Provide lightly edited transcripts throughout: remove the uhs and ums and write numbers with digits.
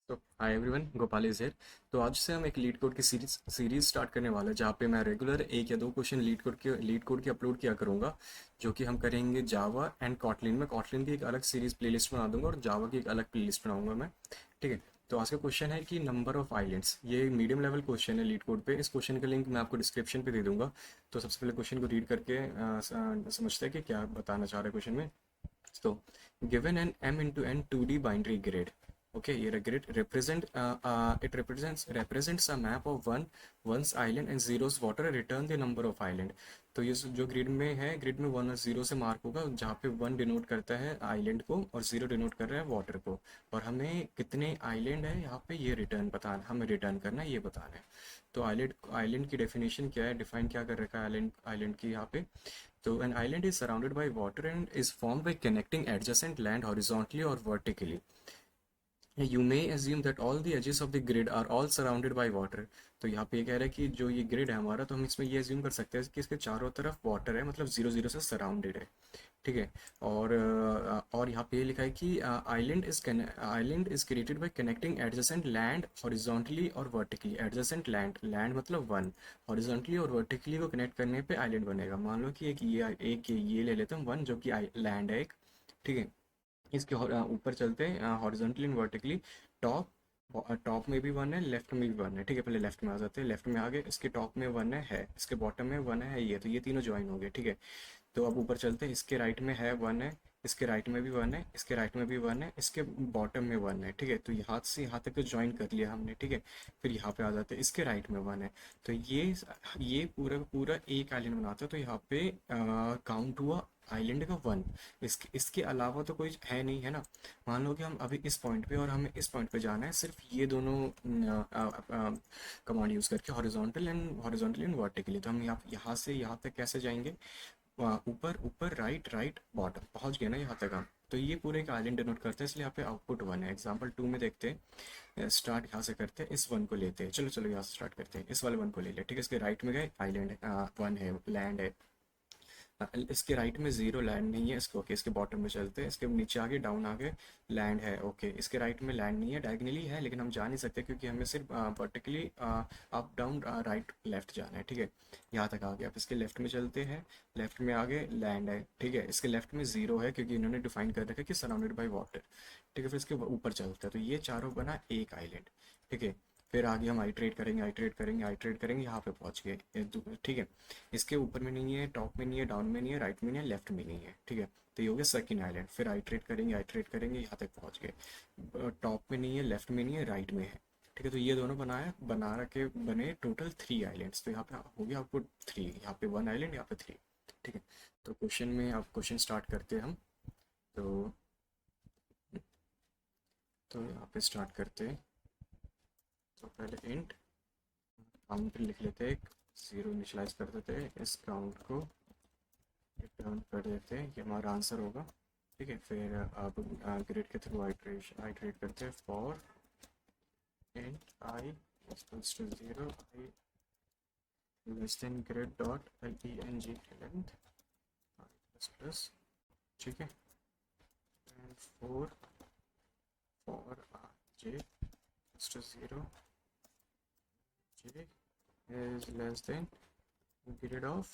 तो hi everyone, Gopal is here. तो आज से हम एक लीड कोड की सीरीज स्टार्ट करने वाले हैं, जहाँ पे मैं रेगुलर एक या दो क्वेश्चन लीड कोड की अपलोड किया करूँगा, जो कि हम करेंगे जावा एंड कॉटलिन में। कॉटलिन की एक अलग सीरीज प्लेलिस्ट बना दूंगा और जावा की एक अलग प्लेलिस्ट बनाऊंगा मैं। ठीक है। तो आज का क्वेश्चन है कि नंबर ऑफ आइलैंड्स, ये मीडियम लेवल क्वेश्चन है लीड कोड पे। इस क्वेश्चन का लिंक मैं आपको डिस्क्रिप्शन पे दे दूंगा। तो सबसे पहले क्वेश्चन को रीड करके समझते हैं कि क्या बताना चाह रहे हैं क्वेश्चन में। So, given an m into n 2D binary grid, okay, here a grid represents a map of one's island and zero's water. Return the number of island. तो ये जो ग्रिड में है, ग्रिड में वन और zero से mark होगा, जहाँ पे वन डिनोट करता है आइलैंड को और जीरो डिनोट कर रहा है वाटर को। और हमें कितने आइलैंड है यहाँ पे ये रिटर्न बताना, हमें रिटर्न करना है, ये बताना है। तो आइलैंड आइलैंड की डेफिनेशन क्या है, डिफाइन क्या कर रखा है आइलैंड आइलैंड की यहाँ पे। So an island is surrounded by water and is formed by connecting adjacent land horizontally or vertically. You may assume that all the edges of the grid are all surrounded by water. तो यहाँ पे ये कह रहा है कि जो ये ग्रिड है हमारा, तो हम इसमें ये एज्यूम कर सकते हैं कि इसके चारों तरफ वाटर है, मतलब जीरो जीरो से सराउंडेड है। ठीक है। और यहाँ पे ये लिखा है कि island is created by connecting adjacent land horizontally और वर्टिकली। एडजेसेंट लैंड लैंड मतलब वन, हॉरिजॉन्टली और वर्टिकली को कनेक्ट करने पे आइलैंड बनेगा। मान लो कि एक ये ले लेते हैं वन, जो कि लैंड है एक। ठीक है। इसके ऊपर चलते हैं horizontally and vertically. Top top में भी वन है, लेफ्ट में भी वन है। ठीक है, पहले लेफ्ट में आ जाते हैं। लेफ्ट में आगे इसके टॉप में वन है, इसके बॉटम में वन है, ये तो ये तीनों ज्वाइन हो गए। ठीक है। तो अब ऊपर चलते हैं। इसके राइट में है वन है, इसके राइट में भी वन है, इसके राइट में भी वन है, इसके बॉटम में वन है। ठीक है। तो यहाँ से यहाँ तक तो ज्वाइन कर लिया हमने। ठीक है। फिर यहाँ पे आ जाते हैं, इसके राइट में वन है। तो ये पूरा का पूरा एक आइलैंड बनाता है। तो यहाँ पे काउंट हुआ आइलैंड का वन। इसके अलावा तो कोई है नहीं, है ना। मान लो कि हम अभी इस पॉइंट पे और हमें इस पॉइंट पे जाना है, सिर्फ ये दोनों कमांड यूज़ करके, हॉरिजॉन्टल एंड वर्टिकली। तो हम यहाँ से यहाँ तक कैसे जाएंगे, ऊपर ऊपर राइट राइट बॉटम पहुंच गए ना यहाँ तक हम। तो ये पूरे एक आइलैंड डिनोट करते हैं, इसलिए यहाँ पे आउटपुट वन है। एग्जाम्पल टू में देखते हैं। स्टार्ट यहाँ से करते हैं, इस वन को लेते हैं। चलो चलो यहाँ से स्टार्ट करते हैं, इस वाले वन को ले ले। ठीक है। इसके राइट में गए, आइलैंड वन है, लैंड है। इसके राइट में जीरो, लैंड नहीं है। इसको ओके, इसके बॉटम में चलते हैं। इसके नीचे आगे डाउन आगे लैंड है। ओके, इसके राइट में लैंड नहीं है, डायगनली है, लेकिन हम जा नहीं सकते क्योंकि हमें सिर्फ vertically up down right left जाना है। ठीक है। यहाँ तक आ गया। अब इसके लेफ्ट में चलते हैं। लेफ्ट में आगे लैंड है। ठीक है। इसके लेफ्ट में जीरो है क्योंकि इन्होंने डिफाइन कर रखा है कि सराउंडेड बाई वाटर। ठीक है। फिर इसके ऊपर चलते हैं, तो ये चारों बना एक आइलैंड। ठीक है। फिर आगे हम आइट्रेट करेंगे, आइट्रेट करेंगे, आइट्रेट करेंगे, यहाँ पे पहुंच गए। ठीक है। इसके ऊपर में नहीं है, टॉप में नहीं है, डाउन में नहीं है, राइट में नहीं है, लेफ्ट में नहीं है। ठीक है। तो ये हो गया सेकंड आइलैंड। फिर आइट्रेट करेंगे, आइट्रेट करेंगे, यहाँ तक पहुंच गए। टॉप में नहीं है, लेफ्ट में नहीं है, राइट में है। ठीक है। तो ये दोनों बना रखे, बने टोटल थ्री आइलैंड्स। तो यहाँ पे हो गया आपको थ्री, यहाँ पे वन आइलैंड, यहाँ पे थ्री। ठीक है। तो क्वेश्चन में अब क्वेश्चन स्टार्ट करते हैं हम। तो यहाँ पे स्टार्ट करते हैं। तो पहले इंट काउंट लिख लेते हैं, जीरो इनिशलाइज कर देते हैं, इस काउंट को रिटर्न कर देते हैं, ये हमारा आंसर होगा। ठीक है। फिर आप ग्रिड के थ्रू आइट्रेट करते हैं। For int i equals to zero, i less than grid dot leng length plus plus. ठीक है। And for j equals to zero, j is less than grid of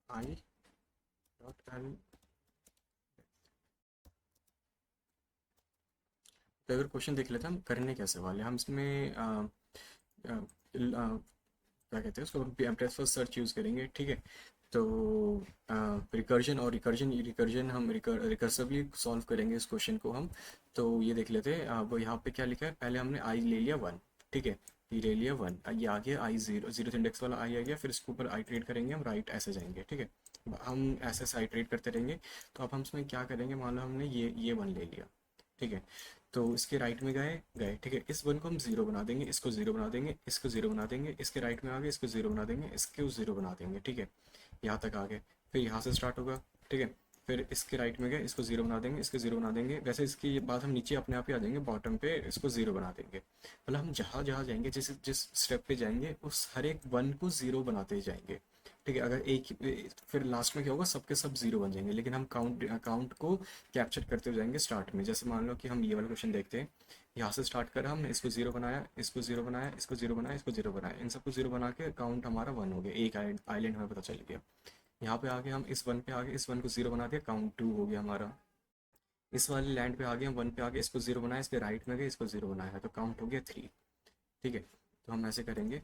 I dot l। तो अगर question देख लेते हैं हम करने कैसे वाले, हम इसमें क्या कहते हैं उसको, ब्रेथ फर्स्ट सर्च यूज़ करेंगे। ठीक है। तो रिकर्जन और रिकर्जन हम रिकर्सिवली सॉल्व करेंगे इस क्वेश्चन को हम। तो ये देख लेते हैं। वो यहाँ पे क्या लिखा है, पहले हमने आई ले लिया वन। ठीक है। ये ले लिया वन, ये आ गया आई जीरो, जीरो इंडेक्स वाला आई आ गया। फिर इसके ऊपर आइट्रेट करेंगे हम, राइट ऐसे जाएंगे। ठीक है। हम ऐसे आइट्रेट करते रहेंगे। तो अब हम इसमें क्या करेंगे, मान लो हमने ये वन ले लिया। ठीक है। तो इसके राइट में गए गए। ठीक है। इस वन को हम जीरो बना देंगे, इसको जीरो बना देंगे, इसको जीरो बना देंगे, इसके राइट में आ गए, इसको जीरो बना देंगे, इसको जीरो बना देंगे। ठीक है। यहाँ तक आ गए। फिर यहाँ से स्टार्ट होगा। ठीक है। फिर इसके राइट में गए, इसको जीरो बना देंगे, इसको जीरो बना देंगे। वैसे इसकी ये बात हम नीचे अपने आप ही आ जाएंगे, बॉटम पे इसको जीरो बना देंगे। मतलब हम जहाँ जहाँ जाएंगे, जिस जिस स्टेप पे जाएंगे, उस हर एक वन को जीरो बनाते जाएंगे। ठीक है, अगर एक फिर लास्ट में क्या होगा, सबके सब जीरो बन जाएंगे, लेकिन हम काउंट को कैप्चर करते हुए जाएंगे स्टार्ट में। जैसे मान लो कि हम ये वाला क्वेश्चन देखते हैं, यहाँ से स्टार्ट करा हमने, इसको जीरो बनाया, इसको जीरो बनाया, इसको जीरो बनाया, इसको जीरो बनाया, इन सबको जीरो बना के काउंट हमारा वन हो गया, एक आइलैंड हमें पता चल गया। यहाँ पे आगे हम इस वन पे आगे इस वन को जीरो बना दिया, काउंट टू हो गया हमारा। इस वाले लैंड पे आगे हम वन पे आगे इसको जीरो बनाया, इसके राइट में गए, इसको जीरो बनाया, तो काउंट हो गया थ्री। ठीक है, तो हम ऐसे करेंगे।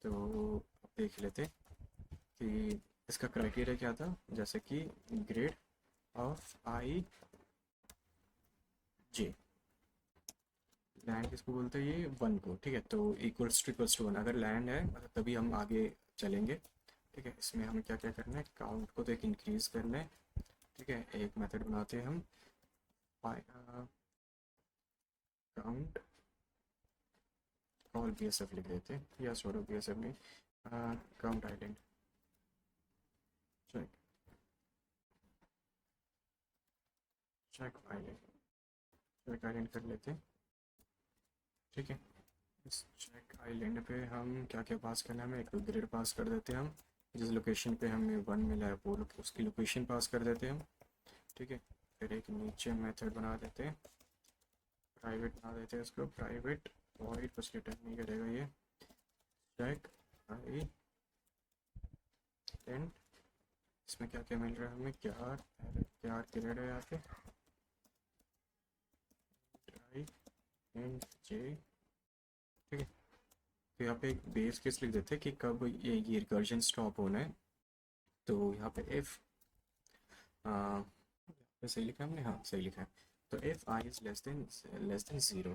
तो अब देख लेते कि इसका क्राइटेरिया क्या था, जैसे कि grade of i J, land किसको बोलते हैं, ये वन को। ठीक है, तो इक्वल्स टू वन अगर लैंड है मतलब तभी हम आगे चलेंगे। ठीक है, इसमें हमें क्या क्या करना है, काउंट को तो एक इंक्रीज करना है। ठीक है, एक मेथड बनाते हैं हम, काउंट और बी एस एफ लिख देते हैं, या छोड़ो बी एस एफ नहीं, count island, check check island, check island कर लेते हैं। ठीक है, इस चेक आइलैंड पे हम क्या क्या पास करना है, हमें एक ग्रिड पास कर देते हैं हम, जिस लोकेशन पे हमें वन मिला है वो उसकी लोकेशन पास कर देते हैं हम। ठीक है, फिर एक नीचे मेथड बना देते हैं, प्राइवेट बना देते हैं इसको, प्राइवेट वॉइड, कुछ रिटर्न नहीं करेगा ये, चेक आई एंड, इसमें क्या क्या मिल रहा है हमें, क्या क्या ग्रेड है यहाँ पे, आई एंड जे। ठीक है, तो यहाँ पे एक बेस केस लिख देते हैं कि कब ये रिकर्जन स्टॉप होना है। तो यहाँ पे इफ सही लिखा है हमने, हाँ सही लिखा है। तो if I is less than zero.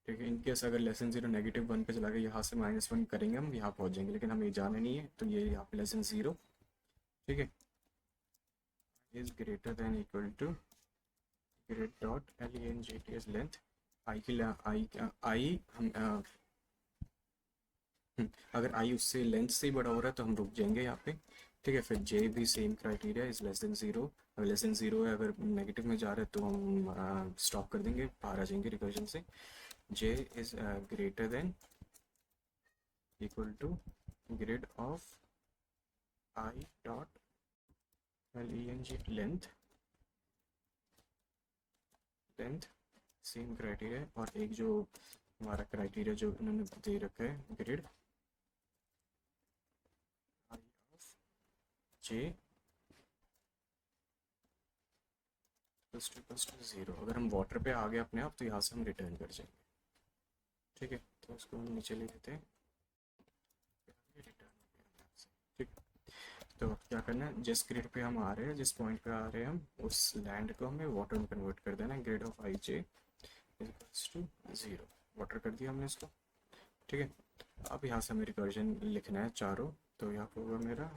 ठीक है, इनकेस अगर less than zero negative one पे चला गया, यहाँ से माइनस वन करेंगे हम, यहाँ पहुँच जाएंगे, लेकिन हमें जाना नहीं है, तो ये यहाँ पे लेस देन जीरो। ठीक है, is greater than equal to grade dot L E N G T S length, I की आई हम अगर आई उससे लेंथ से ही बड़ा हो रहा है तो हम रुक जाएंगे यहाँ पे। ठीक है, फिर जे भी same criteria, is less than zero, अगर लेस देन जीरो है, अगर नेगेटिव में जा रहा है तो हम स्टॉप कर देंगे, बाहर आ जाएंगे रिकर्जन से। J is greater than equal to grade of I dot L E N G length, length same criteria, और एक जो हमारा क्राइटेरिया जो उन्होंने दे रखा है, grade I of J plus two zero. अगर हम वाटर पे आ गए अपने आप तो यहाँ से हम रिटर्न कर जाएंगे। ठीक है, तो उसको हम नीचे ले लेते हैं, रिटर्न हो गया यहाँ से। ठीक, तो अब क्या करना है, जिस ग्रिड पे हम आ रहे हैं, जिस पॉइंट पे आ रहे हैं हम, उस लैंड को हमें वाटर में कन्वर्ट कर देना है, grid of i j equals to zero, water कर दिया हमने इसको। ठीक है, अब यहाँ से हमें रिकर्जन लिखना है चारों, तो यहाँ पर होगा मेरा,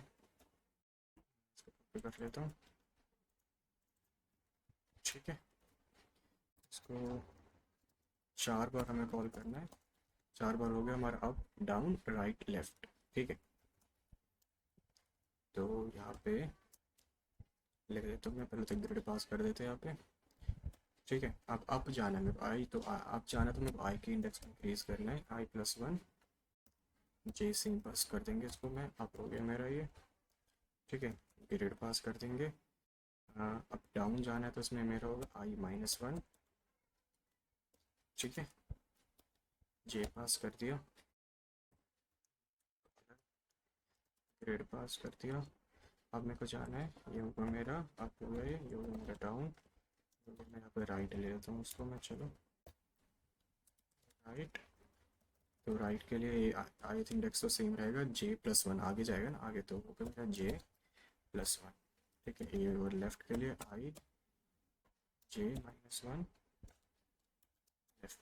इसको कॉपी कर लेता हूँ। ठीक है, इसको चार बार हमें कॉल करना है, चार बार हो गया हमारा अप डाउन राइट लेफ्ट। ठीक है, तो यहाँ पे लिख देता हूँ मैं, पहले तो ग्रिड पास कर देते हैं यहाँ पे। ठीक है, अब अप जाना है मेरे को, आई तो अप जाना, तो मेरे को आई के इंडेक्स में इंक्रीज करना है, आई प्लस वन, जे से पास कर देंगे इसको, मैं अप हो गया मेरा ये। ठीक है, ग्रिड पास कर देंगे, अब डाउन जाना है तो इसमें मेरा होगा आई माइनस वन। ठीक है, जे पास कर दिया, ग्रेड पास कर दिया। अब मेरे को जाना है, ये होगा मेरा अप हो गया, ये होगा मेरा डाउन। मैं यहाँ पे राइट ले लेता हूँ उसको मैं, चलो राइट। तो राइट के लिए आई इंडेक्स तो सेम रहेगा, जे प्लस वन आगे जाएगा ना, आगे तो होगा मेरा जे प्लस वन। ठीक है, ये और लेफ्ट के लिए आई जे माइनस वन लेफ्ट।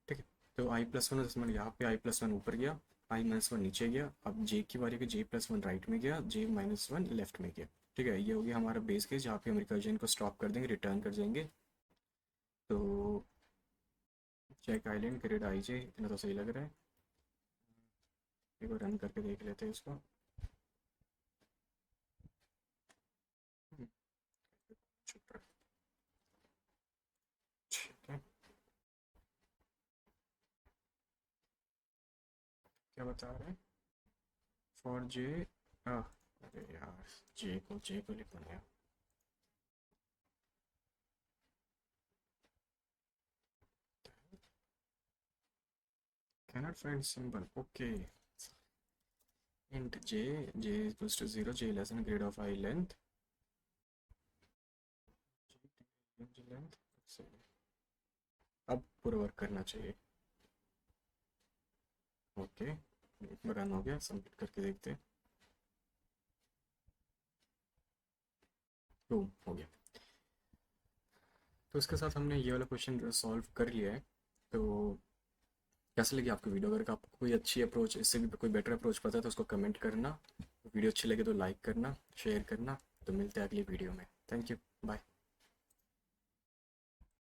ठीक है, तो आई प्लस वन दशमलव यहाँ पे आई प्लस वन ऊपर गया, आई माइनस वन नीचे गया, अब जे की बारी, जे प्लस वन राइट में गया, जे माइनस वन लेफ्ट में गया। ठीक है, ये हो गया हमारा बेस केस, जहाँ पे हम रिकर्जन को स्टॉप कर देंगे, रिटर्न कर जाएंगे। तो चेक आइलैंड ग्रेड आई जे, इतना तो सही लग रहा है, एक बार रन करके देख लेते हैं इसको। चुप रहा। ठीक है, क्या बता रहे हैं, फॉर जे, अरे यार, जे को लिखना है। cannot find symbol, okay. int j equals to 0, j less than grade of I length, j length, अब पूरा वर्क करना चाहिए। ओके, रन हो गया, सबमिट करके देखते हैं। हो गया। तो इसके साथ हमने ये वाला क्वेश्चन सॉल्व कर लिया है। तो कैसे लगी आपको वीडियो? अगर आपको कोई अच्छी अप्रोच, इससे भी कोई बेटर अप्रोच पता है तो उसको कमेंट करना। वीडियो अच्छी लगे तो लाइक करना, शेयर करना। तो मिलते हैं अगली वीडियो में। Thank you, bye.